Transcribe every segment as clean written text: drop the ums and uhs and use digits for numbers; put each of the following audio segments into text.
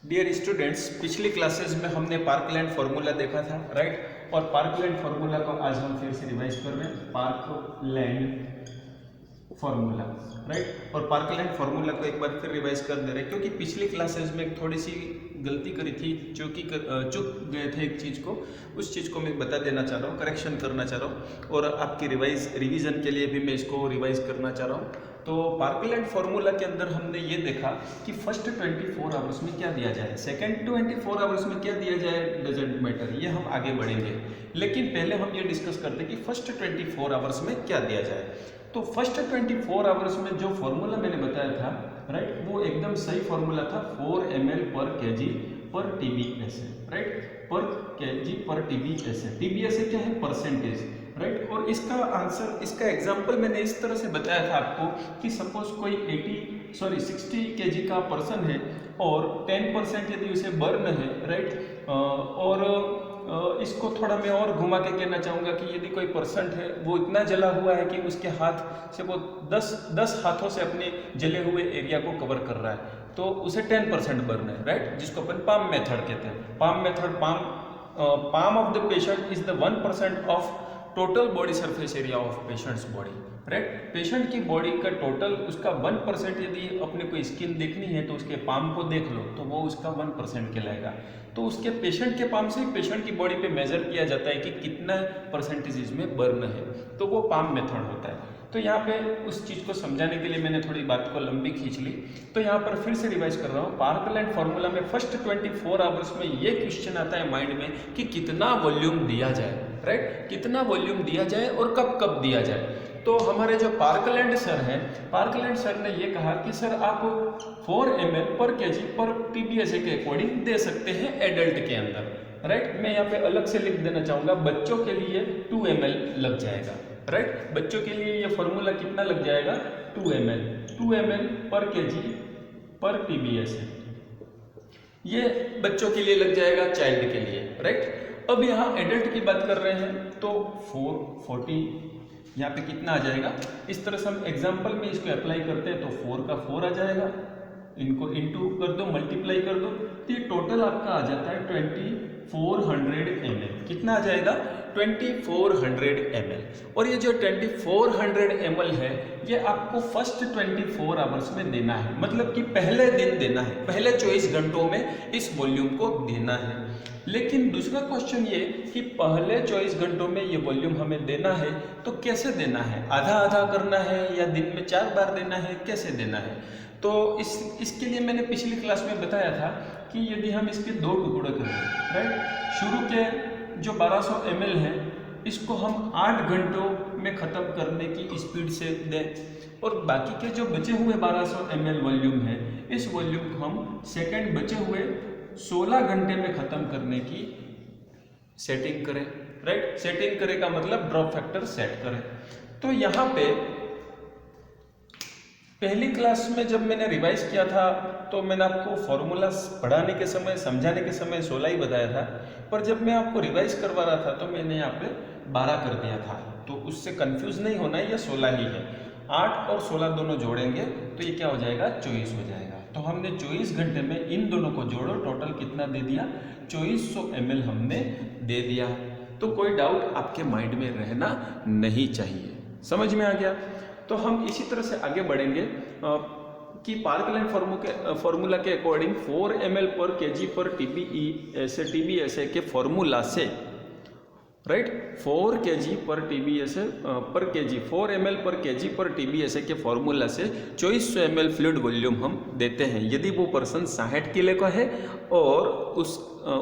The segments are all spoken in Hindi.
डियर स्टूडेंट्स, पिछली क्लासेस में हमने पार्कलैंड फार्मूला देखा था, राइट। और पार्कलैंड फार्मूला को आज हम फिर से रिवाइज कर रहे हैं, पार्कलैंड फार्मूला, राइट। और पार्कलैंड फार्मूला को एक बार फिर रिवाइज कर दे रहे हैं क्योंकि पिछली क्लासेस में थोड़ी सी गलती करी थी, चूक गए थे एक चीज़ को, उस चीज़ को मैं बता देना चाह रहा हूँ, करेक्शन करना चाह रहा हूँ और आपकी रिवीजन के लिए भी मैं इसको रिवाइज करना चाह रहा हूँ। तो पार्कलैंड फार्मूला के अंदर हमने ये देखा कि फर्स्ट 24 आवर्स में क्या दिया जाए, सेकंड 24 आवर्स में क्या दिया जाए, डजेंट मैटर, ये हम आगे बढ़ेंगे। लेकिन पहले हम ये डिस्कस करते हैं कि फर्स्ट 24 आवर्स में क्या दिया जाए। तो फर्स्ट 24 आवर्स में जो फॉर्मूला मैंने बताया था, राइट, वो एकदम सही फॉर्मूला था, 4 ml पर kg पर TBSA, राइट, पर kg पर TBSA। TBSA क्या है, परसेंटेज, राइट। और इसका आंसर, इसका एग्जाम्पल मैंने इस तरह से बताया था आपको कि सपोज कोई 60 kg का पर्सन है और 10% यदि उसे बर्न है, राइट, और इसको थोड़ा मैं और घुमा के कहना चाहूँगा कि यदि कोई पर्सन है वो इतना जला हुआ है कि उसके हाथ से वो 10 हाथों से अपने जले हुए एरिया को कवर कर रहा है, तो उसे 10% बर्न है, राइट, जिसको अपन पाम मेथड कहते हैं। Palm method, palm of the patient is the 1% of total body surface area of patients body, right. Patient की बॉडी का टोटल, उसका 1% यदि अपने को स्किन देखनी है तो उसके पाम को देख लो तो वो उसका 1% कहलाएगा। तो उसके पेशेंट के पाम से पेशेंट की बॉडी पे मेजर किया जाता है कि कितना परसेंटेज इसमें बर्न है, तो वो पाम मेथड होता है। तो यहाँ पे उस चीज़ को समझाने के लिए मैंने थोड़ी बात को लंबी खींच ली, तो यहाँ पर फिर से रिवाइज कर रहा हूँ। पार्कलैंड फार्मूला में फर्स्ट 24 आवर्स में ये क्वेश्चन आता है माइंड में कि कितना वॉल्यूम दिया जाए, राइट, कितना वॉल्यूम दिया जाए और कब कब दिया जाए। तो हमारे जो पार्कलैंड सर हैं, पार्कलैंड सर ने ये कहा कि सर आप 4 ml पर kg पर TBSA के अकॉर्डिंग दे सकते हैं एडल्ट के अंदर, राइट। मैं यहाँ पे अलग से लिख देना चाहूँगा, बच्चों के लिए 2 ml लग जाएगा, राइट। बच्चों के लिए ये फॉर्मूला कितना लग जाएगा, 2 ml पर kg पर TBSA, ये बच्चों के लिए लग जाएगा, चाइल्ड के लिए, राइट। अब यहाँ एडल्ट की बात कर रहे हैं तो 440 यहाँ पे कितना आ जाएगा, इस तरह से हम एग्जाम्पल में इसको अप्लाई करते हैं तो 4 का 4 आ जाएगा, इनको इनटू कर दो, मल्टीप्लाई कर दो, तो ये टोटल आपका आ जाता है 2400 ml। कितना आ जाएगा, 2400 ml। और ये जो 2400 ml है ये आपको फर्स्ट 24 आवर्स में देना है, मतलब कि पहले दिन देना है, पहले 24 घंटों में इस वॉल्यूम को देना है। लेकिन दूसरा क्वेश्चन ये कि पहले 24 घंटों में ये वॉल्यूम हमें देना है तो कैसे देना है, आधा आधा करना है या दिन में 4 बार देना है, कैसे देना है। तो इसके लिए मैंने पिछली क्लास में बताया था कि यदि हम इसके 2 टुकड़े करें, राइट, शुरू के जो 1200 ml है इसको हम 8 घंटों में ख़त्म करने की स्पीड से दें और बाकी के जो बचे हुए 1200 ml वॉल्यूम है इस वॉल्यूम को हम सेकंड बचे हुए 16 घंटे में ख़त्म करने की सेटिंग करें, राइट। सेटिंग करें का मतलब ड्रॉप फैक्टर सेट करें। तो यहाँ पे पहली क्लास में जब मैंने रिवाइज किया था तो मैंने आपको फॉर्मूला पढ़ाने के समय, समझाने के समय 16 ही बताया था, पर जब मैं आपको रिवाइज करवा रहा था तो मैंने यहाँ पे 12 कर दिया था, तो उससे कंफ्यूज नहीं होना है, ये 16 ही है। 8 और 16 दोनों जोड़ेंगे तो ये क्या हो जाएगा, 24 हो जाएगा। तो हमने 24 घंटे में इन दोनों को जोड़ो, टोटल कितना दे दिया, 2400 ml हमने दे दिया। तो कोई डाउट आपके माइंड में रहना नहीं चाहिए, समझ में आ गया। तो हम इसी तरह से आगे बढ़ेंगे कि पार्कलैंड फार्मूला के अकॉर्डिंग 4 ml पर kg पर TBSA के फॉर्मूला से, राइट, 4 kg पर TBSA पर kg 4 ml पर kg पर TBSA के फॉर्मूला से 2400 ml फ्लूइड वॉल्यूम हम देते हैं यदि वो पर्सन 60 किलो का है और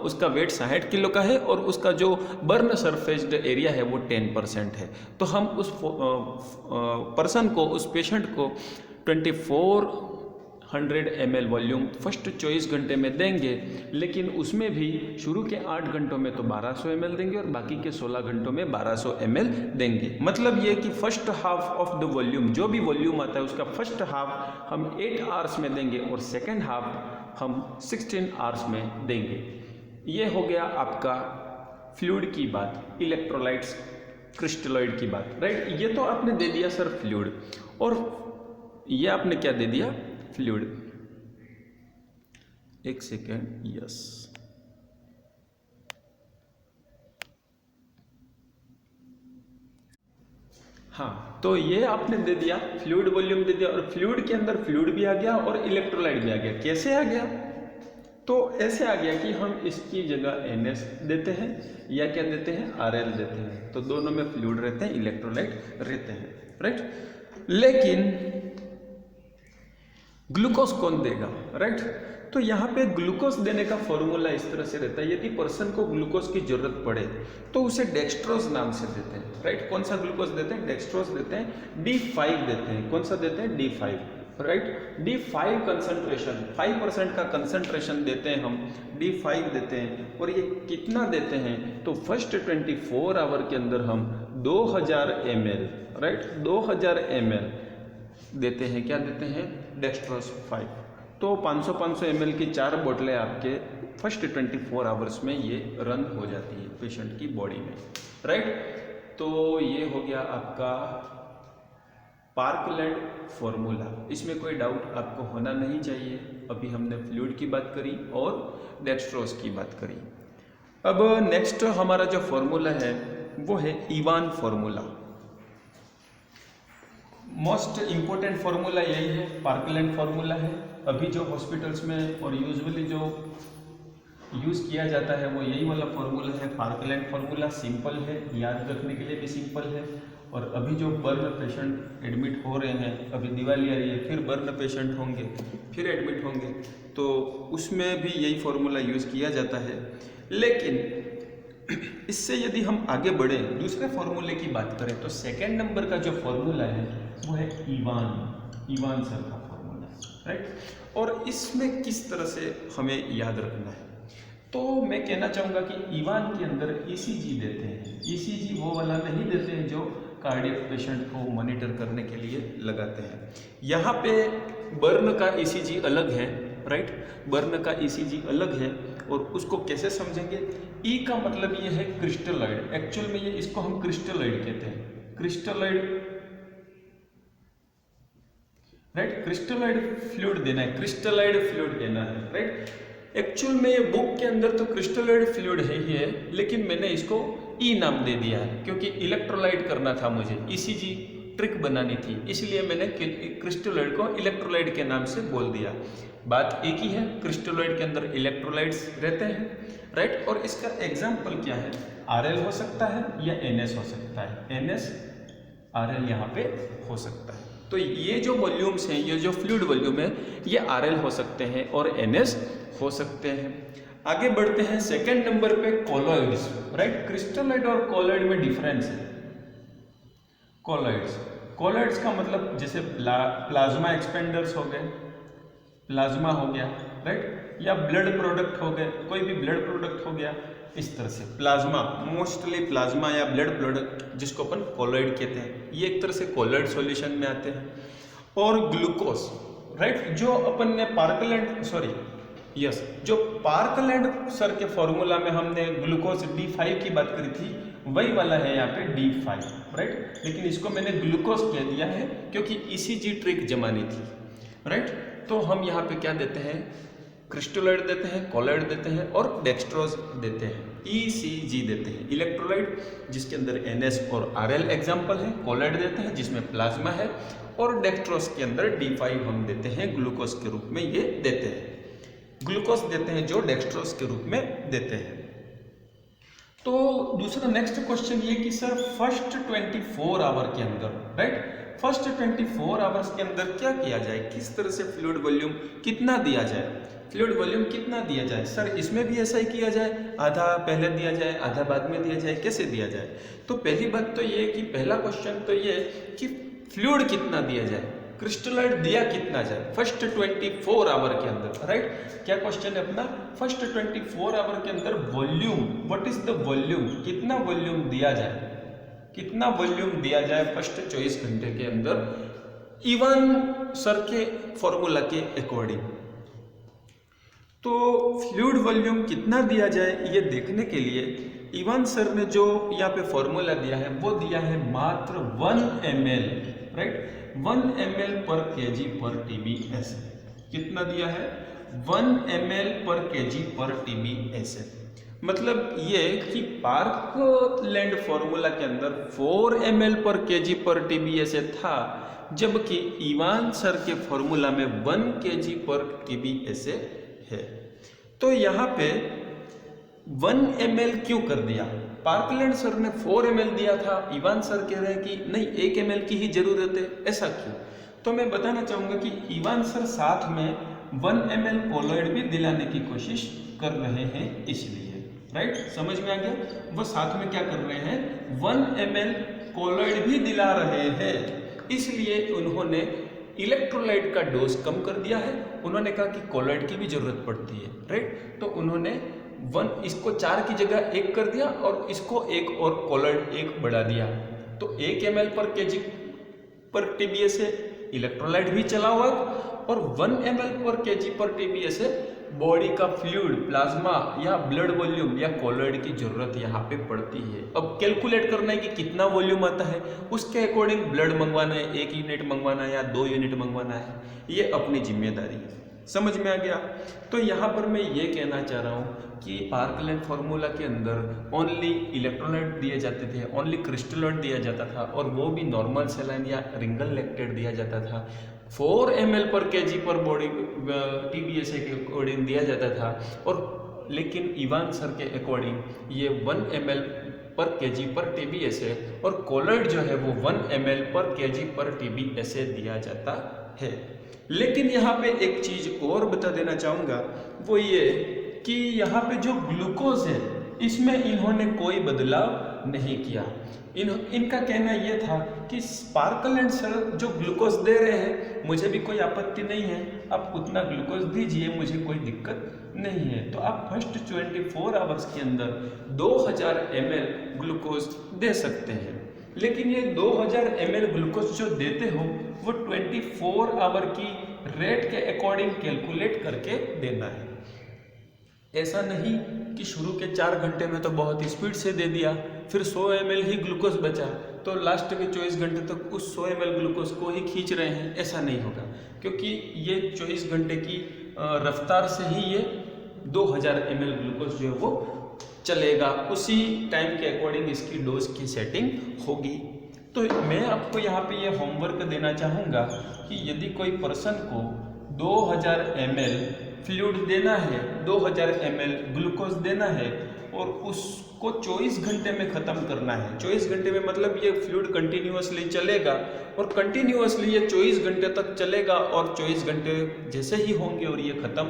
उसका वेट 60 किलो का है और उसका जो बर्न सरफेस्ड एरिया है वो 10% है। तो हम उस पर्सन को, उस पेशेंट को 2400 ml वॉल्यूम फर्स्ट 24 घंटे में देंगे, लेकिन उसमें भी शुरू के 8 घंटों में तो 1200 ml देंगे और बाकी के 16 घंटों में 1200 ml देंगे। मतलब ये कि first half of the volume, जो भी वॉल्यूम आता है उसका फर्स्ट हाफ हम 8 आवर्स में देंगे और सेकेंड हाफ हम 16 आवर्स में देंगे। ये हो गया आपका फ्लूइड की बात, इलेक्ट्रोलाइट्स, क्रिस्टलॉइड की बात, राइट। ये तो आपने दे दिया सर फ्लूइड, और ये आपने क्या दे दिया, फ्लूइड। एक सेकेंड, यस, हाँ, तो ये आपने दे दिया, फ्लूइड वॉल्यूम दे दिया, और फ्लूइड के अंदर फ्लूइड भी आ गया और इलेक्ट्रोलाइट भी आ गया। कैसे आ गया? तो ऐसे आ गया कि हम इसकी जगह NS देते हैं या क्या देते हैं, RL देते हैं। तो दोनों में फ्लूइड रहते हैं, इलेक्ट्रोलाइट रहते हैं, राइट। लेकिन ग्लूकोज कौन देगा, राइट। तो यहाँ पे ग्लूकोज देने का फॉर्मूला इस तरह से रहता है, यदि पर्सन को ग्लूकोज की जरूरत पड़े तो उसे डेक्सट्रोज नाम से देते हैं, राइट। कौन सा ग्लूकोज देते हैं? डेक्सट्रोज देते हैं, D5 देते हैं। कौन सा देते हैं? D5, right. D5 कंसंट्रेशन, 5% का कंसंट्रेशन देते हैं हम, D5 देते हैं। और ये कितना देते हैं? तो फर्स्ट 24 आवर के अंदर हम 2000 ml, राइट, 2000 ml देते हैं। क्या देते हैं? डेक्सट्रोज 5। तो 500 ml की 4 बोतलें आपके फर्स्ट 24 आवर्स में ये रन हो जाती है पेशेंट की बॉडी में, राइट। तो ये हो गया आपका पार्कलैंड फॉर्मूला। इसमें कोई डाउट आपको होना नहीं चाहिए। अभी हमने फ्लूइड की बात करी और डेक्सट्रोज की बात करी। अब नेक्स्ट हमारा जो फॉर्मूला है वो है Ivan formula. Most important formula यही है, पार्कलैंड फार्मूला है। अभी जो हॉस्पिटल्स में और यूजुअली जो यूज़ किया जाता है वो यही वाला फार्मूला है, पार्कलैंड फार्मूला। सिंपल है, याद रखने के लिए भी सिंपल है। और अभी जो बर्न पेशेंट एडमिट हो रहे हैं, अभी दिवाली आ रही है, फिर बर्न पेशेंट होंगे, फिर एडमिट होंगे, तो उसमें भी यही फार्मूला यूज़ किया जाता है। लेकिन इससे यदि हम आगे बढ़े, दूसरे फार्मूले की बात करें, तो सेकेंड नंबर का जो फार्मूला है वो है इवान सर का फार्मूला, राइट। और इसमें किस तरह से हमें याद रखना है, तो मैं कहना चाहूँगा कि इवान के अंदर ECG देते हैं। ECG वो वाला नहीं देते हैं जो कार्डियक पेशेंट को मॉनिटर करने के लिए लगाते हैं। यहाँ पे बर्न का ECG अलग है, राइट, बर्न का ECG अलग है। और उसको कैसे समझेंगे? E का मतलब ये है क्रिस्टलॉइड। एक्चुअल में ये इसको हम क्रिस्टलॉइड कहते हैं, क्रिस्टलॉइड, राइट। क्रिस्टलॉइड फ्लूइड देना है, क्रिस्टलॉइड फ्लूइड देना है, राइट। एक्चुअल में ये बुक के अंदर तो क्रिस्टलॉइड फ्लूइड है ही है, लेकिन मैंने इसको E नाम दे दिया है क्योंकि इलेक्ट्रोलाइट करना था मुझे, ECG ट्रिक बनानी थी, इसलिए मैंने क्रिस्टलॉइड को इलेक्ट्रोलाइट के नाम से बोल दिया। बात एक ही है, क्रिस्टलॉइड के अंदर इलेक्ट्रोलाइट्स रहते हैं, राइट। और इसका एग्जाम्पल क्या है? RL हो सकता है या NS हो सकता है, NS RL यहाँ पे हो सकता है। तो ये जो वॉल्यूम्स हैं, ये जो फ्लूइड वॉल्यूम है, ये RL हो सकते हैं और NS हो सकते हैं। आगे बढ़ते हैं सेकेंड नंबर पे, कोलॉइड्स, राइट। क्रिस्टलॉइड और कोलॉइड में डिफरेंस है। कोलॉइड्स का मतलब जैसे प्लाज्मा एक्सपेंडर्स हो गए, प्लाज्मा हो गया, राइट, या ब्लड प्रोडक्ट हो गए, कोई भी ब्लड प्रोडक्ट हो गया, इस तरह से प्लाज्मा, मोस्टली प्लाज्मा या ब्लड प्रोडक्ट जिसको अपन कोलॉइड कहते हैं, ये एक तरह से कोलॉइड सॉल्यूशन में आते हैं। और ग्लूकोज, राइट, जो अपन ने जो पार्कलैंड सर के फॉर्मूला में हमने ग्लूकोज D5 की बात करी थी, वही वाला है यहाँ पे D5, राइट। लेकिन इसको मैंने ग्लूकोज कह दिया है क्योंकि ECG ट्रिक जमानी थी, राइट। तो हम यहाँ पे क्या देते हैं? क्रिस्टलॉइड देते हैं, कोलॉइड देते हैं और डेक्सट्रोज देते हैं, ECG देते हैं, इलेक्ट्रोलाइट जिसके अंदर NS और RL एग्जाम्पल है, कोलॉइड देते हैं जिसमें प्लाज्मा है, और डेक्सट्रोज के अंदर D5 हम देते हैं, ग्लूकोज के रूप में ये देते हैं, ग्लूकोज देते हैं जो डेक्सट्रोज के रूप में देते हैं। तो दूसरा नेक्स्ट क्वेश्चन ये कि सर फर्स्ट 24 आवर के अंदर, राइट, फर्स्ट 24 आवर्स के अंदर क्या किया जाए, किस तरह से फ्लूइड वॉल्यूम कितना दिया जाए, फ्लूइड वॉल्यूम कितना दिया जाए? सर इसमें भी ऐसा ही किया जाए, आधा पहले दिया जाए, आधा बाद में दिया जाए, कैसे दिया जाए? तो पहली बात तो ये कि पहला क्वेश्चन तो ये कि फ्लूइड कितना दिया जाए, क्रिस्टलॉइड दिया कितना जाए फर्स्ट 24 आवर के अंदर, राइट। क्या क्वेश्चन है अपना? फर्स्ट 24 आवर के अंदर volume, what is the volume, कितना वॉल्यूम दिया जाए, कितना वॉल्यूम दिया जाए फर्स्ट 24 घंटे के अंदर इवान सर के फॉर्मूला के अकॉर्डिंग। तो फ्लूइड वॉल्यूम कितना दिया जाए ये देखने के लिए इवान सर ने जो यहाँ पे फॉर्मूला दिया है वो दिया है मात्र 1 ml, राइट, 1 ml पर kg पर TB ऐसे। कितना दिया है? 1 ml पर kg पर TB ऐसे। मतलब ये कि पार्कलैंड फॉर्मूला के अंदर 4 ml पर kg पर TB ऐसे था, जबकि इवान सर के फॉर्मूला में 1 kg पर TB ऐसे है। तो यहाँ पे 1 ml क्यों कर दिया? पार्कलैंड सर ने 4 ml दिया था, इवान सर कह रहे हैं कि नहीं 1 ml की ही जरूरत है, ऐसा क्यों? तो मैं बताना चाहूंगा कि इवान सर साथ में 1 ml कोलॉइड भी दिलाने की कोशिश कर रहे हैं, इसलिए राइट, समझ में आ गया? वो साथ में क्या कर रहे हैं, 1 ml कोलॉइड भी दिला रहे हैं, इसलिए उन्होंने इलेक्ट्रोलाइट का डोज कम कर दिया है। उन्होंने कहा कि कोलॉइड की भी जरूरत पड़ती है, राइट, तो उन्होंने इसको 4 की जगह 1 कर दिया और इसको 1 और कोलॉइड 1 बढ़ा दिया। तो 1 ml पर kg पर TB से इलेक्ट्रोलाइट भी चला हुआ और 1 ml पर kg पर TB से बॉडी का फ्लूइड, प्लाज्मा या ब्लड वॉल्यूम या कोलॉइड की जरूरत यहाँ पे पड़ती है। अब कैलकुलेट करना है कि कितना वॉल्यूम आता है, उसके अकॉर्डिंग ब्लड मंगवाना है, 1 यूनिट मंगवाना है या 2 यूनिट मंगवाना है, ये अपनी जिम्मेदारी है। समझ में आ गया? तो यहाँ पर मैं ये कहना चाह रहा हूँ कि पार्कलैंड फॉर्मूला के अंदर ओनली इलेक्ट्रोलाइट दिए जाते थे, ओनली क्रिस्टलॉइड दिया जाता था, और वो भी नॉर्मल सेलाइन या रिंगल लैक्टेट दिया जाता था। 4 ml पर kg पर बॉडी TB के अकॉर्डिंग दिया जाता था, और लेकिन इवान सर के अकॉर्डिंग ये 1 ml पर kg पर TB से और कोलॉइड जो है वो 1 ml पर kg पर TB से दिया जाता है। लेकिन यहाँ पे एक चीज और बता देना चाहूँगा, वो ये कि यहाँ पे जो ग्लूकोज है इसमें इन्होंने कोई बदलाव नहीं किया। इनका कहना ये था कि पार्कलैंड सर जो ग्लूकोज दे रहे हैं मुझे भी कोई आपत्ति नहीं है, आप उतना ग्लूकोज दीजिए, मुझे कोई दिक्कत नहीं है। तो आप फर्स्ट 24 आवर्स के अंदर 2000 ml ग्लूकोज दे सकते हैं, लेकिन ये 2000 ml ग्लूकोज जो देते हो वो 24 आवर की रेट के अकॉर्डिंग कैलकुलेट करके देना है। ऐसा नहीं कि शुरू के 4 घंटे में तो बहुत स्पीड से दे दिया, फिर 100 ml ही ग्लूकोज बचा तो लास्ट के 24 घंटे तक उस 100 ml ग्लूकोज को ही खींच रहे हैं, ऐसा नहीं होगा, क्योंकि ये 24 घंटे की रफ्तार से ही ये 2000 ml ग्लूकोज जो है वो चलेगा, उसी टाइम के अकॉर्डिंग इसकी डोज की सेटिंग होगी। तो मैं आपको यहाँ पे ये होमवर्क देना चाहूँगा कि यदि कोई पर्सन को 2000 ml फ्लूइड देना है, 2000 ml ग्लूकोज देना है और उसको 24 घंटे में ख़त्म करना है। 24 घंटे में मतलब ये फ्लूइड कंटिन्यूअसली चलेगा और कंटिन्यूअसली ये 24 घंटे तक चलेगा और 24 घंटे जैसे ही होंगे और ये ख़त्म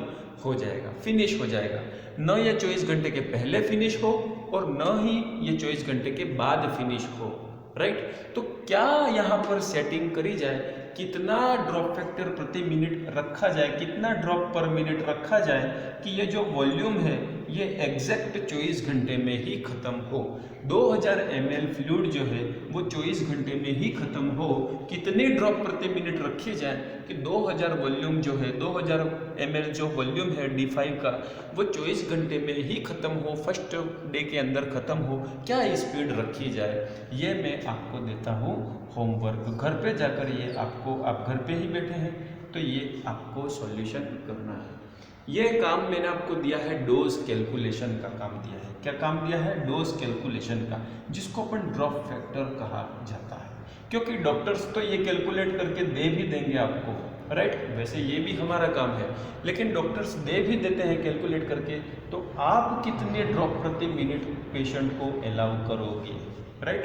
हो जाएगा, फिनिश हो जाएगा। न ये 24 घंटे के पहले फिनिश हो और न ही ये 24 घंटे के बाद फिनिश हो, राइट। तो क्या यहाँ पर सेटिंग करी जाए, कितना ड्रॉप फैक्टर प्रति मिनट रखा जाए, कितना ड्रॉप पर मिनट रखा जाए कि ये जो वॉल्यूम है ये एग्जैक्ट 24 घंटे में ही ख़त्म हो। 2000 ml फ्लूइड जो है वो 24 घंटे में ही ख़त्म हो। कितनी ड्रॉप प्रति मिनट रखी जाए कि 2000 वॉल्यूम जो है, 2000 ml जो वॉल्यूम है D5 का वो 24 घंटे में ही ख़त्म हो, फर्स्ट डे के अंदर ख़त्म हो। क्या स्पीड रखी जाए, ये मैं आपको देता हूँ होमवर्क। घर पे जाकर ये आपको, आप घर पे ही बैठे हैं तो ये आपको सॉल्यूशन करना है। ये काम मैंने आपको दिया है, डोज कैलकुलेशन का काम दिया है। क्या काम दिया है? डोज कैलकुलेशन का, जिसको अपन ड्रॉप फैक्टर कहा जाता है। क्योंकि डॉक्टर्स तो ये कैलकुलेट करके दे भी देंगे आपको, राइट। वैसे ये भी हमारा काम है, लेकिन डॉक्टर्स दे भी देते हैं कैलकुलेट करके। तो आप कितने ड्रॉप प्रति मिनट पेशेंट को अलाउ करोगे, राइट,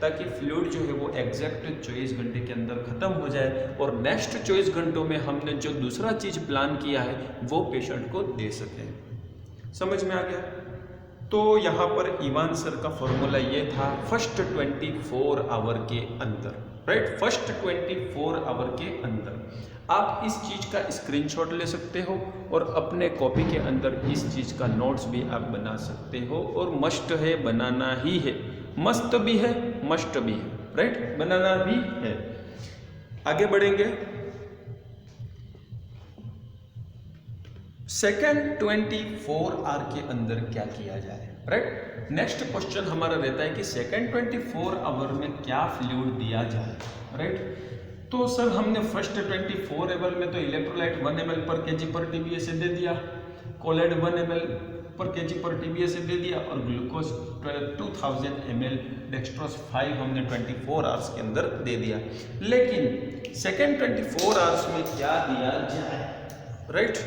ताकि फ्लूइड जो है वो एग्जैक्ट 24 घंटे के अंदर ख़त्म हो जाए और नेक्स्ट 24 घंटों में हमने जो दूसरा चीज़ प्लान किया है वो पेशेंट को दे सकें। समझ में आ गया? तो यहाँ पर इवान सर का फॉर्मूला ये था, फर्स्ट 24 आवर के अंदर, राइट, फर्स्ट 24 आवर के अंदर आप इस चीज़ का स्क्रीनशॉट ले सकते हो और अपने कॉपी के अंदर इस चीज़ का नोट्स भी आप बना सकते हो। और मस्ट है, बनाना ही है, मस्त भी है, मस्ट भी है, राइट, बनाना भी है। आगे बढ़ेंगे। सेकेंड 24 आवर के अंदर क्या किया जाए, राइट। नेक्स्ट क्वेश्चन हमारा रहता है कि सेकेंड 24 आवर में क्या फ्लूइड दिया जाए, राइट। तो सर हमने फर्स्ट 24 ml में तो इलेक्ट्रोलाइट 1 ml पर केजी पर TBA से दे दिया, कोलाइड 1 ml पर केजी पर TBA से दे दिया, और ग्लूकोज 2000 ml, डेक्सट्रोज 5 हमने 24 आवर्स के अंदर दे दिया। लेकिन सेकेंड 24 आवर्स में क्या दिया जाए, राइट?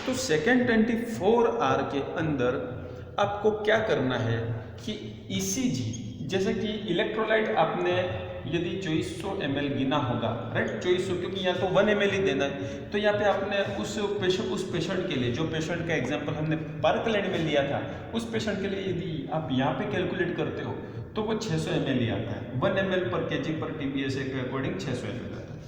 तो सेकेंड 24 आवर के अंदर आपको क्या करना है कि ECG, जैसे कि इलेक्ट्रोलाइट आपने यदि 2400 ml गिना होगा, राइट? 2400, क्योंकि यहाँ तो 1 ml ही देना है, तो यहाँ पे आपने उस पेशेंट के लिए, जो पेशेंट का एग्जांपल हमने पार्कलैंड में लिया था, उस पेशेंट के लिए यदि आप यहाँ पे कैलकुलेट करते हो तो वो 600 ml ही आता है। 1 ml पर केजी पर TBA के अकॉर्डिंग 600 ml आता है।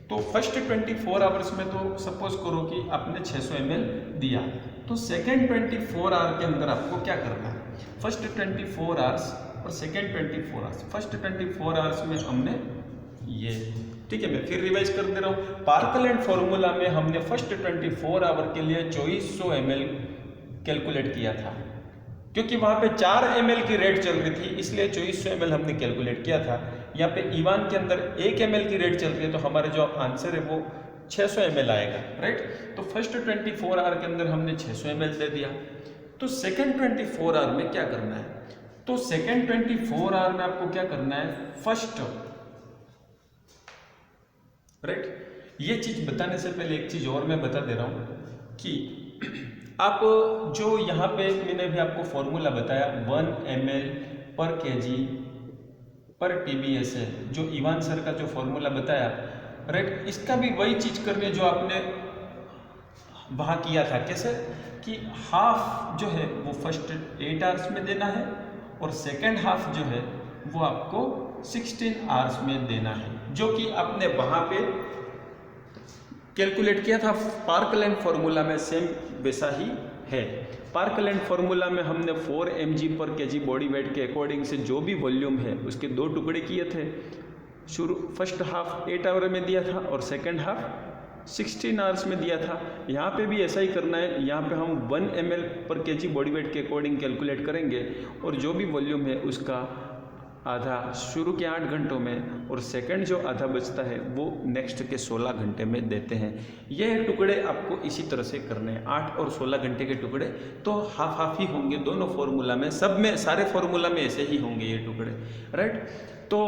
तो फर्स्ट 24 आवर्स में तो सपोज करो कि आपने 600 ml दिया, तो सेकेंड 24 आवर के अंदर आपको क्या करना है? फर्स्ट 24 आवर्स और सेकेंड 24 आवर्स, फर्स्ट 24 आवर्स में हमने ये, ठीक है, मैं फिर रिवाइज कर दे रहा हूँ। पार्कलैंड फॉर्मूला में हमने फर्स्ट 24 आवर के लिए 2400 ml कैलकुलेट किया था, क्योंकि वहाँ पे 4 ml की रेट चल रही थी, इसलिए 2400 ml हमने कैलकुलेट किया था। यहाँ पे ईवान के अंदर 1 ml की रेट चल रही है, तो हमारे जो आंसर है वो 600 ml आएगा, राइट? तो फर्स्ट 24 आवर के अंदर हमने 600 ml दे दिया। तो सेकेंड 24 आवर में क्या करना है? तो सेकेंड 24 आवर में आपको क्या करना है? First, right? ये चीज बताने से पहले एक चीज और मैं बता दे रहा हूं कि आप जो यहाँ पे मैंने भी आपको फॉर्मूला बताया 1 ml पर केजी पर TBA से, जो इवान सर का जो फॉर्मूला बताया, राइट? इसका भी वही चीज करनी है जो आपने वहाँ किया था। कैसे? कि हाफ जो है वो फर्स्ट 8 आवर्स में देना है, और सेकेंड हाफ जो है वो आपको 16 आवर्स में देना है, जो कि आपने वहाँ पे कैलकुलेट किया था पार्कलैंड फॉर्मूला में, सेम वैसा ही है। पार्कलैंड फॉर्मूला में हमने 4 mg पर केजी बॉडी वेट के अकॉर्डिंग से जो भी वॉल्यूम है उसके 2 टुकड़े किए थे। फर्स्ट हाफ 8 आवर में दिया था और सेकेंड हाफ 16 आवर्स में दिया था। यहाँ पे भी ऐसा ही करना है। यहाँ पे हम 1 ml पर केजी बॉडी वेट के अकॉर्डिंग कैलकुलेट करेंगे, और जो भी वॉल्यूम है उसका आधा शुरू के 8 घंटों में, और सेकंड जो आधा बचता है वो नेक्स्ट के 16 घंटे में देते हैं। ये टुकड़े आपको इसी तरह से करने हैं, 8 और 16 घंटे के टुकड़े तो हाफ हाफ ही होंगे दोनों फॉर्मूला में, सब में, सारे फॉर्मूला में ऐसे ही होंगे ये टुकड़े, राइट? तो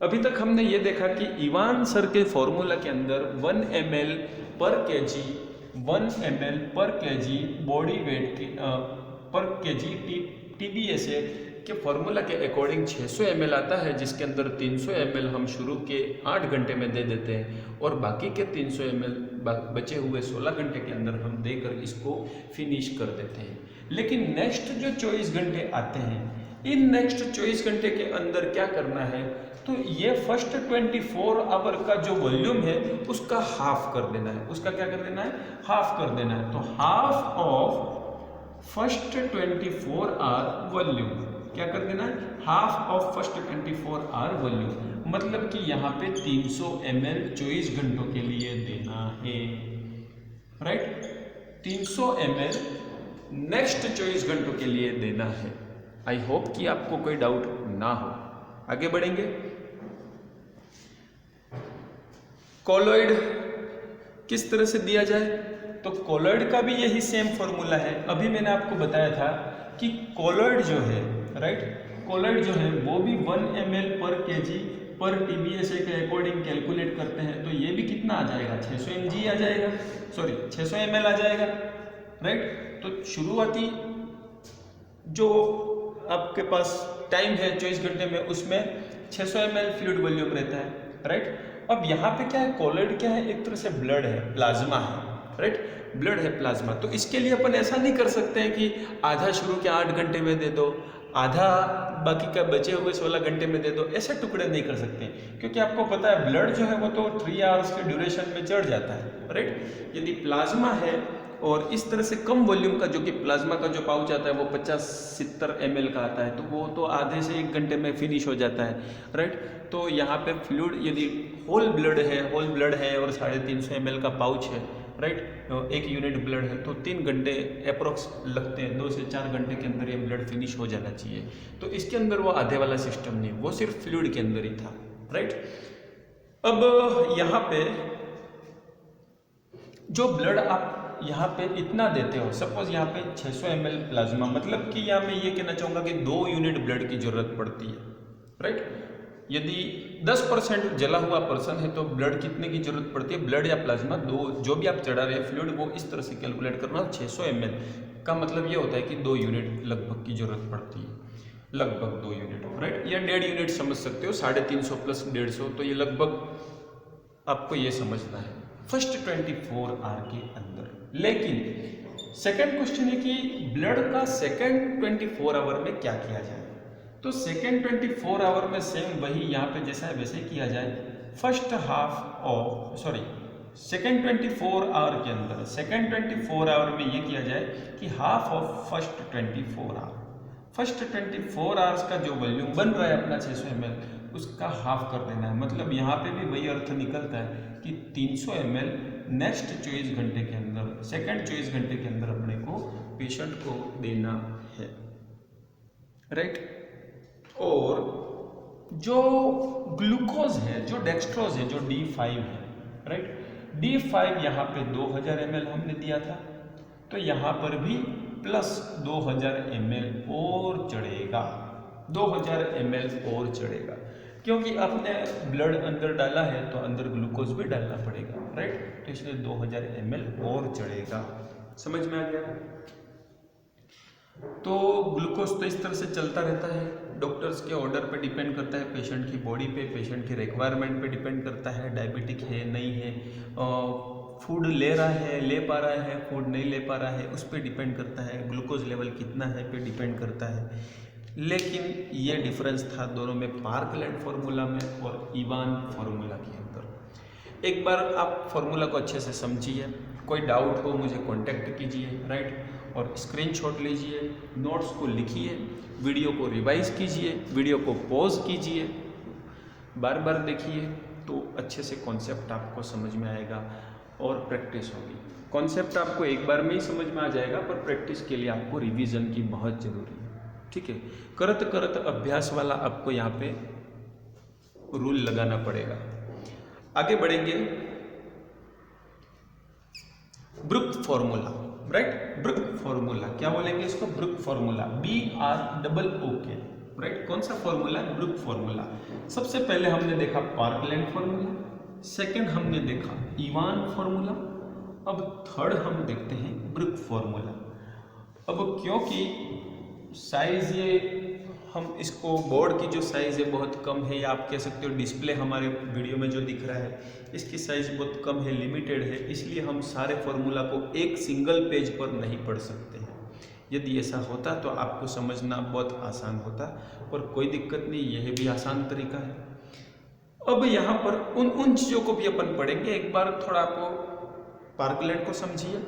अभी तक हमने ये देखा कि इवान सर के फॉर्मूला के अंदर 1 ml पर केजी, 1 ml पर केजी बॉडी वेट की पर केजी TBA से के फॉर्मूला के अकॉर्डिंग 600 ml आता है, जिसके अंदर 300 ml हम शुरू के 8 घंटे में दे देते हैं, और बाकी के 300 ml बचे हुए 16 घंटे के अंदर हम देकर इसको फिनिश कर देते हैं। लेकिन नेक्स्ट जो 24 घंटे आते हैं, इन नेक्स्ट 24 घंटे के अंदर क्या करना है? तो ये फर्स्ट 24 आवर का जो वॉल्यूम है उसका हाफ कर देना है। उसका क्या कर देना है? हाफ कर देना है। तो half of first 24 hour volume, क्या कर देना है? Half of first 24 hour volume, मतलब कि यहाँ पे 300 ml 24 घंटों के लिए देना है, राइट? 300 ml नेक्स्ट 24 घंटों के लिए देना है। आई होप कि आपको कोई डाउट ना हो। आगे बढ़ेंगे। कोलॉइड किस तरह से दिया जाए? तो कोलॉइड का भी यही सेम फॉर्मूला है। अभी मैंने आपको बताया था कि कोलॉइड जो है, राइट, कोलॉइड जो है वो भी 1 ml पर केजी पर TBA के अकॉर्डिंग कैलकुलेट करते हैं। तो ये भी कितना आ जाएगा? 600 mg आ जाएगा, सॉरी 600 ml आ जाएगा, राइट? तो शुरुआती जो आपके पास टाइम है 24 घंटे में, उसमें 600 ml फ्लूइड वॉल्यूम रहता है, राइट? अब यहाँ पे क्या है? कोलॉइड क्या है? एक तरह से ब्लड है, प्लाज्मा है, राइट? ब्लड है, प्लाज्मा। तो इसके लिए अपन ऐसा नहीं कर सकते हैं कि आधा शुरू के 8 घंटे में दे दो, आधा बाकी का बचे हुए 16 घंटे में दे दो, ऐसे टुकड़े नहीं कर सकते, क्योंकि आपको पता है ब्लड जो है वो तो 3 आवर्स के ड्यूरेशन में चढ़ जाता है, राइट? यदि प्लाज्मा है और इस तरह से कम वॉल्यूम का, जो कि प्लाज्मा का जो पाउच आता है वो 50-70 ml का आता है, तो वो तो आधे से 1 घंटे में फिनिश हो जाता है, राइट? तो यहाँ पे फ्लूइड यदि होल ब्लड है और 350 ml का पाउच है, राइट, 1 यूनिट ब्लड है, तो 3 घंटे अप्रोक्स लगते हैं, 2 से 4 घंटे के अंदर ये ब्लड फिनिश हो जाना चाहिए। तो इसके अंदर वो आधे वाला सिस्टम नहीं, वो सिर्फ फ्लूइड के अंदर ही था, राइट? अब यहाँ पे जो ब्लड आप यहाँ पे इतना देते हो, सपोज यहाँ पे 600 ml प्लाज्मा, मतलब कि यहाँ मैं ये कहना चाहूँगा कि 2 यूनिट ब्लड की जरूरत पड़ती है, राइट। यदि 10% जला हुआ पर्सन है तो ब्लड कितने की जरूरत पड़ती है, ब्लड या प्लाज्मा दो, जो भी आप चढ़ा रहे हैं फ्लूइड, वो इस तरह से कैलकुलेट करना। 600 ml का मतलब ये होता है कि 2 यूनिट लगभग की जरूरत पड़ती है, लगभग 2 यूनिट, राइट, या 1.5 यूनिट समझ सकते हो, 350 प्लस 150, तो ये लगभग आपको ये समझना है फर्स्ट 24 आवर के अंदर। लेकिन सेकंड क्वेश्चन है कि ब्लड का सेकंड 24 आवर में क्या किया जाए। तो सेकंड 24 आवर में सेम वही यहाँ पे जैसा है वैसे किया जाए। First half of second 24 hour के अंदर, सेकंड 24 आवर में ये किया जाए कि half of first 24 hour, first 24 hours का जो वॉल्यूम बन रहा है अपना 600 ml, उसका हाफ कर देना है। मतलब यहाँ पे भी वही अर्थ निकलता है कि 300 ml नेक्स्ट 24 घंटे के अंदर, सेकंड 24 घंटे के अंदर अपने को पेशेंट को देना है, राइट। और जो ग्लूकोज है, जो डेक्सट्रोज है, जो D5 है, राइट, D5 यहाँ पे 2000 ml हमने दिया था, तो यहाँ पर भी प्लस 2000 ml और चढ़ेगा, 2000 ml और चढ़ेगा, क्योंकि आपने ब्लड अंदर डाला है तो अंदर ग्लूकोज भी डालना पड़ेगा, राइट, तो इसलिए 2000 ml और चढ़ेगा। समझ में आ गया। तो ग्लूकोज तो इस तरह से चलता रहता है, डॉक्टर्स के ऑर्डर पे डिपेंड करता है, पेशेंट की बॉडी पे, पेशेंट की रिक्वायरमेंट पे डिपेंड करता है, डायबिटिक है नहीं है, फूड ले रहा है, ले पा रहा है, फूड नहीं ले पा रहा है, उस पर डिपेंड करता है, ग्लूकोज लेवल कितना है पे डिपेंड करता है। लेकिन ये डिफरेंस था दोनों में, पार्कलैंड फार्मूला में और इवान फार्मूला के अंदर। एक बार आप फार्मूला को अच्छे से समझिए, कोई डाउट हो मुझे कांटेक्ट कीजिए, राइट, और स्क्रीनशॉट लीजिए, नोट्स को लिखिए, वीडियो को रिवाइज कीजिए, वीडियो को पॉज कीजिए, बार बार देखिए, तो अच्छे से कॉन्सेप्ट आपको समझ में आएगा और प्रैक्टिस होगी। कॉन्सेप्ट आपको एक बार में ही समझ में आ जाएगा, पर प्रैक्टिस के लिए आपको रिवीजन की बहुत ज़रूरी है, ठीक है। करत करत अभ्यास वाला आपको यहाँ पे रूल लगाना पड़ेगा। आगे बढ़ेंगे, Brooke formula, right, Brooke formula, क्या बोलेंगे इसको, ब्रुक फॉर्मूला, BROOK, राइट। कौन सा फॉर्मूला, ब्रुक फॉर्मूला। सबसे पहले हमने देखा पार्कलैंड फॉर्मूला, सेकंड हमने देखा इवान फॉर्मूला, अब थर्ड हम देखते हैं ब्रुक फॉर्मूला। अब क्योंकि साइज ये हम इसको, बोर्ड की जो साइज़ है बहुत कम है, या आप कह सकते हो डिस्प्ले हमारे वीडियो में जो दिख रहा है इसकी साइज़ बहुत कम है, लिमिटेड है, इसलिए हम सारे फॉर्मूला को एक सिंगल पेज पर नहीं पढ़ सकते हैं। यदि ऐसा होता तो आपको समझना बहुत आसान होता, और कोई दिक्कत नहीं, यह भी आसान तरीका है। अब यहाँ पर उन चीज़ों को भी अपन पढ़ेंगे। एक बार थोड़ा आपको पार्कलैंड को समझिए,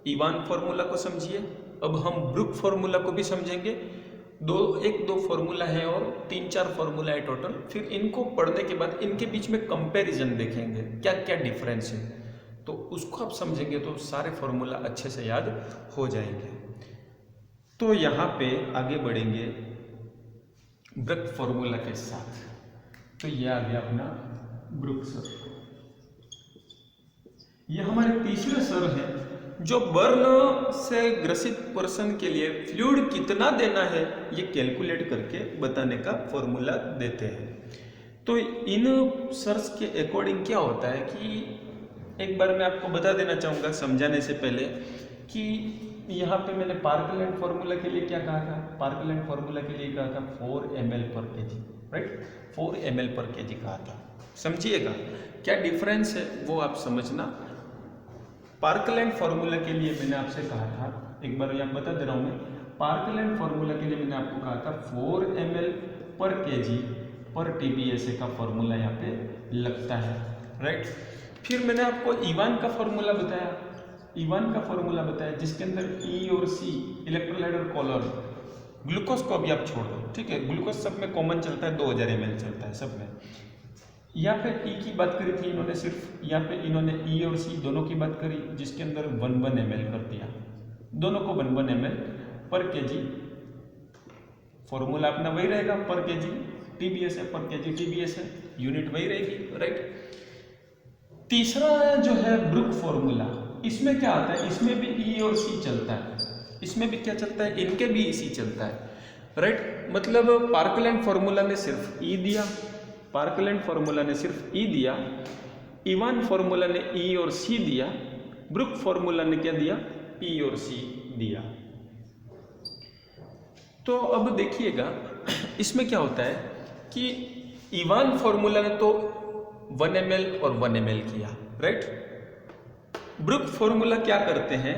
इवान फार्मूला को समझिए, अब हम ब्रुक फार्मूला को भी समझेंगे। एक दो फार्मूला है और 3-4 फार्मूला है टोटल। फिर इनको पढ़ने के बाद इनके बीच में कंपैरिजन देखेंगे, क्या क्या डिफरेंस है, तो उसको आप समझेंगे तो सारे फार्मूला अच्छे से याद हो जाएंगे। तो यहाँ पे आगे बढ़ेंगे ब्रुक फार्मूला के साथ। तो ये आ गया अपना ब्रुक सर, ये हमारे तीसरे सर हैं जो बर्न से ग्रसित पर्सन के लिए फ्लूइड कितना देना है ये कैलकुलेट करके बताने का फॉर्मूला देते हैं। तो इन सर्स के अकॉर्डिंग क्या होता है कि एक बार मैं आपको बता देना चाहूँगा समझाने से पहले कि यहाँ पे मैंने पार्कलैंड फार्मूला के लिए क्या कहा था, पार्कलैंड फार्मूला के लिए कहा था 4 ml पर kg, राइट, 4 ml पर kg कहा था। समझिएगा क्या डिफरेंस है वो आप समझना। पार्कलैंड फार्मूला के लिए मैंने आपसे कहा था, एक बार यहाँ बता दे रहा हूँ मैं, पार्कलैंड फार्मूला के लिए मैंने आपको कहा था 4 ml पर kg पर TBSA का फार्मूला यहाँ पे लगता है, राइट। फिर मैंने आपको इवान का फार्मूला बताया, इवान का फार्मूला बताया जिसके अंदर E और C इलेक्ट्रोलाइट और कॉलर, ग्लूकोज को अभी आप छोड़ दो, ठीक है, ग्लूकोज सब में कॉमन चलता है, 2000 ml चलता है सब में। यहाँ पे E की बात करी थी इन्होंने, सिर्फ यहाँ पे इन्होंने E और C दोनों की बात करी, जिसके अंदर 1 ml कर दिया, दोनों को 1 ml पर kg, फॉर्मूला अपना वही रहेगा पर kg TBSA पर kg TBSA, यूनिट वही रहेगी, राइट। तीसरा जो है ब्रुक फॉर्मूला, इसमें क्या आता है, इसमें भी ई और सी चलता है, इसमें भी क्या चलता है, इनके भी इसी चलता है, राइट। मतलब पार्कलैंड फॉर्मूला ने सिर्फ ई दिया, पार्कलैंड फॉर्मूला ने सिर्फ ई दिया, इवान फॉर्मूला ने ई और सी दिया, ब्रुक फॉर्मूला ने क्या दिया, ई और सी दिया। तो अब देखिएगा इसमें क्या होता है कि इवान फॉर्मूला ने तो 1 ml और 1 ml किया, राइट। ब्रुक फॉर्मूला क्या करते हैं,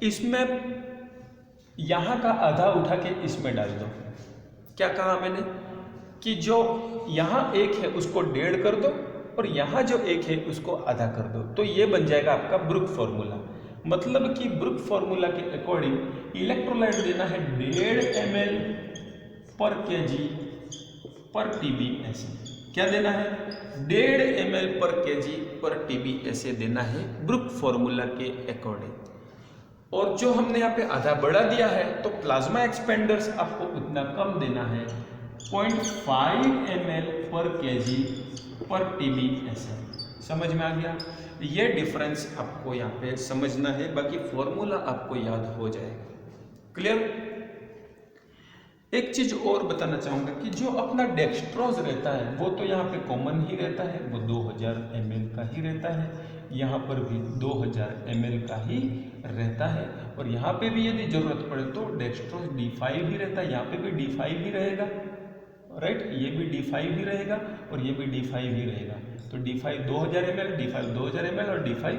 इसमें यहां का आधा उठा के इसमें डाल दो। क्या कहा मैंने कि जो यहां एक है उसको 1.5 कर दो और यहां जो एक है उसको आधा कर दो, तो ये बन जाएगा आपका ब्रुक फॉर्मूला। मतलब कि ब्रुक फॉर्मूला के अकॉर्डिंग इलेक्ट्रोलाइट देना है 1.5 ml पर kg पर TB ऐसे। क्या देना है, 1.5 ml पर kg पर TB ऐसे देना है ब्रुक फॉर्मूला के अकॉर्डिंग। और जो हमने यहाँ पे आधा बढ़ा दिया है तो प्लाज्मा एक्सपेंडर्स आपको उतना कम देना है, 0.5 ml पर kg पर TB ऐसे। समझ में आ गया, ये डिफरेंस आपको यहाँ पे समझना है, बाकी फॉर्मूला आपको याद हो जाएगा। क्लियर। एक चीज और बताना चाहूंगा कि जो अपना डेक्स्ट्रोज रहता है वो तो यहाँ पे कॉमन ही रहता है, वो 2000 ml का ही रहता है, यहाँ पर भी 2000 ml का ही रहता है, और यहाँ पे भी यदि जरूरत पड़े तो डेक्स्ट्रोज D5 ही रहता है, यहाँ पे भी D5 ही रहेगा, राइट। ये भी D5 ही रहेगा और ये भी D5 ही रहेगा। तो D5 2000 ml, D5 2000 ml और D5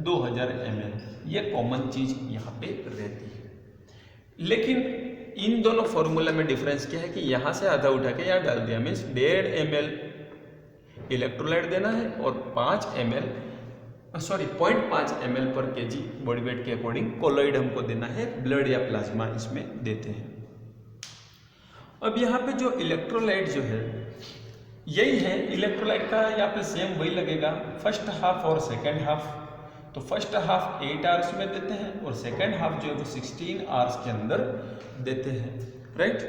2000 ml, ये कॉमन चीज यहाँ पे रहती है। लेकिन इन दोनों फॉर्मूला में डिफरेंस क्या है कि यहाँ से आधा उठा के यहाँ डाल दिया, मीन्स 1.5 ml इलेक्ट्रोलाइट देना है और 0.5 ml पर kg बॉडी वेट के अकॉर्डिंग कोलॉइड हमको देना है, ब्लड या प्लाज्मा इसमें देते हैं। अब यहाँ पे जो इलेक्ट्रोलाइट जो है यही है, इलेक्ट्रोलाइट का यहाँ पे सेम वही लगेगा, फर्स्ट हाफ और सेकेंड हाफ। तो फर्स्ट हाफ 8 आवर्स में देते हैं और सेकेंड हाफ जो है वो 16 आवर्स के अंदर देते हैं, राइट।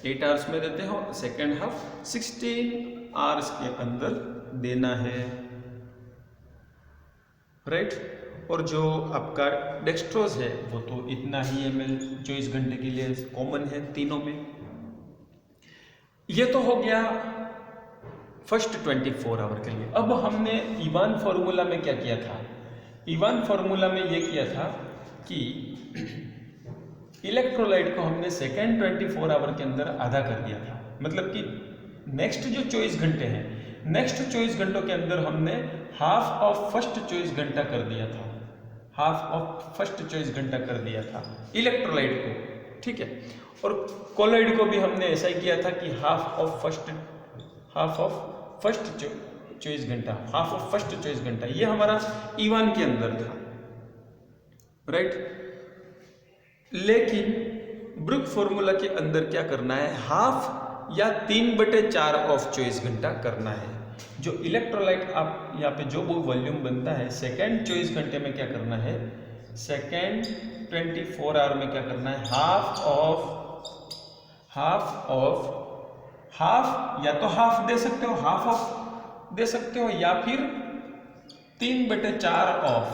8 आवर्स में देते हैं और सेकेंड हाफ 16 आवर्स के अंदर देना है, राइट। और जो आपका डेक्स्ट्रोज है वो तो इतना ही ml 24 घंटे के लिए कॉमन है तीनों में। ये तो हो गया फर्स्ट 24 आवर के लिए। अब हमने इवान फॉर्मूला में क्या किया था, इवान फॉर्मूला में ये किया था कि इलेक्ट्रोलाइट को हमने सेकेंड 24 आवर के अंदर आधा कर दिया था। मतलब कि नेक्स्ट जो 24 घंटे हैं, नेक्स्ट 24 घंटों के अंदर हमने हाफ ऑफ फर्स्ट 24 घंटा कर दिया था, हाफ ऑफ फर्स्ट 24 घंटा कर दिया था इलेक्ट्रोलाइट को, ठीक है। और कोलॉइड को भी हमने ऐसा ही किया था कि हाफ ऑफ फर्स्ट 24 घंटा, हाफ ऑफ फर्स्ट 24 घंटा, ये हमारा इवान के अंदर था, राइट। लेकिन ब्रुक फॉर्मूला के अंदर क्या करना है, हाफ या 3/4 ऑफ 24 घंटा करना है। जो इलेक्ट्रोलाइट आप यहाँ पे जो वो वॉल्यूम बनता है सेकेंड 24 घंटे में क्या करना है, सेकेंड 24 आवर में क्या करना है, हाफ या तो हाफ दे सकते हो, हाफ ऑफ दे सकते हो, या फिर 3/4 of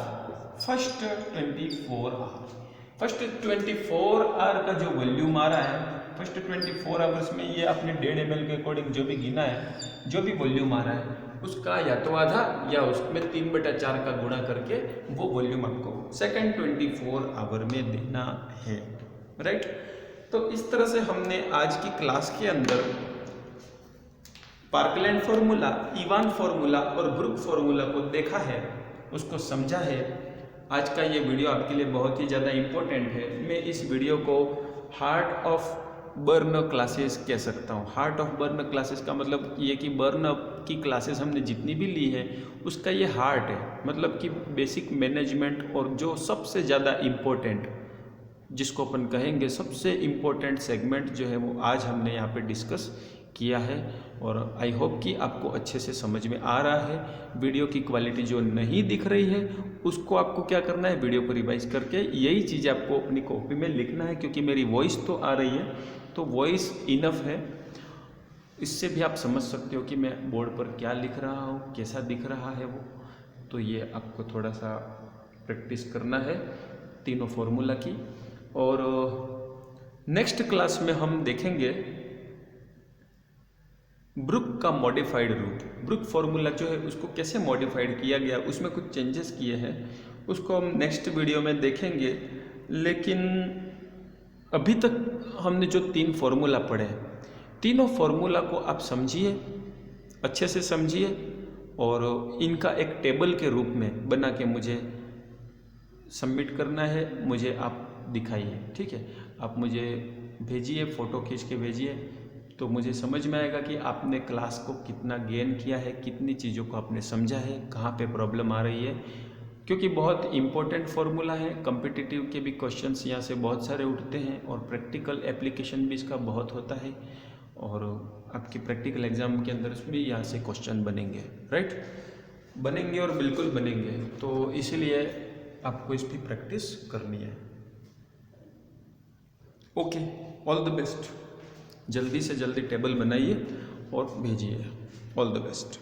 first 24 hour. First 24 hour का जो वॉल्यूम आ रहा है, फर्स्ट 24 आवर्स में ये आपने 1.5 ml के अकॉर्डिंग जो भी गिना है, जो भी वॉल्यूम आ रहा है उसका या तो आधा या उसमें 3/4 का गुणा करके वो वॉल्यूम आपको सेकेंड 24 आवर में देना है, राइट। तो इस तरह से हमने आज की क्लास के अंदर पार्कलैंड फॉर्मूला, इवान फॉर्मूला और ब्रुक फॉर्मूला को देखा है, उसको समझा है। आज का ये वीडियो आपके लिए बहुत ही ज़्यादा इम्पोर्टेंट है। मैं इस वीडियो को हार्ट ऑफ बर्न क्लासेस कह सकता हूँ। हार्ट ऑफ बर्न क्लासेस का मतलब ये कि बर्न की क्लासेस हमने जितनी भी ली है उसका ये हार्ट है, मतलब कि बेसिक मैनेजमेंट और जो सबसे ज़्यादा इम्पोर्टेंट, जिसको अपन कहेंगे सबसे इम्पोर्टेंट सेगमेंट जो है वो आज हमने यहाँ पे डिस्कस किया है। और आई होप कि आपको अच्छे से समझ में आ रहा है। वीडियो की क्वालिटी जो नहीं दिख रही है उसको आपको क्या करना है, वीडियो को रिवाइज करके यही चीज़ आपको अपनी कॉपी में लिखना है, क्योंकि मेरी वॉइस तो आ रही है तो वॉइस इनफ है। इससे भी आप समझ सकते हो कि मैं बोर्ड पर क्या लिख रहा हूँ, कैसा दिख रहा है वो। तो ये आपको थोड़ा सा प्रैक्टिस करना है तीनों फॉर्मूला की। और नेक्स्ट क्लास में हम देखेंगे ब्रुक का मॉडिफाइड रूप। ब्रुक फॉर्मूला जो है उसको कैसे मॉडिफाइड किया गया, उसमें कुछ चेंजेस किए हैं, उसको हम नेक्स्ट वीडियो में देखेंगे। लेकिन अभी तक हमने जो 3 फॉर्मूला पढ़े, तीनों फॉर्मूला को आप समझिए, अच्छे से समझिए और इनका एक टेबल के रूप में बना के मुझे सबमिट करना है, मुझे आप दिखाइए। ठीक है, आप मुझे भेजिए, फ़ोटो खींच के भेजिए, तो मुझे समझ में आएगा कि आपने क्लास को कितना गेन किया है, कितनी चीज़ों को आपने समझा है, कहाँ पे प्रॉब्लम आ रही है। क्योंकि बहुत इंपॉर्टेंट फार्मूला है, कॉम्पिटिटिव के भी क्वेश्चंस यहाँ से बहुत सारे उठते हैं और प्रैक्टिकल एप्लीकेशन भी इसका बहुत होता है और आपके प्रैक्टिकल एग्जाम के अंदर भी यहाँ से क्वेश्चन बनेंगे, राइट, बनेंगे और बिल्कुल बनेंगे। तो इसीलिए आपको इस पर प्रैक्टिस करनी है। Okay, all the best. जल्दी से जल्दी टेबल बनाइए और भेजिए। All the best.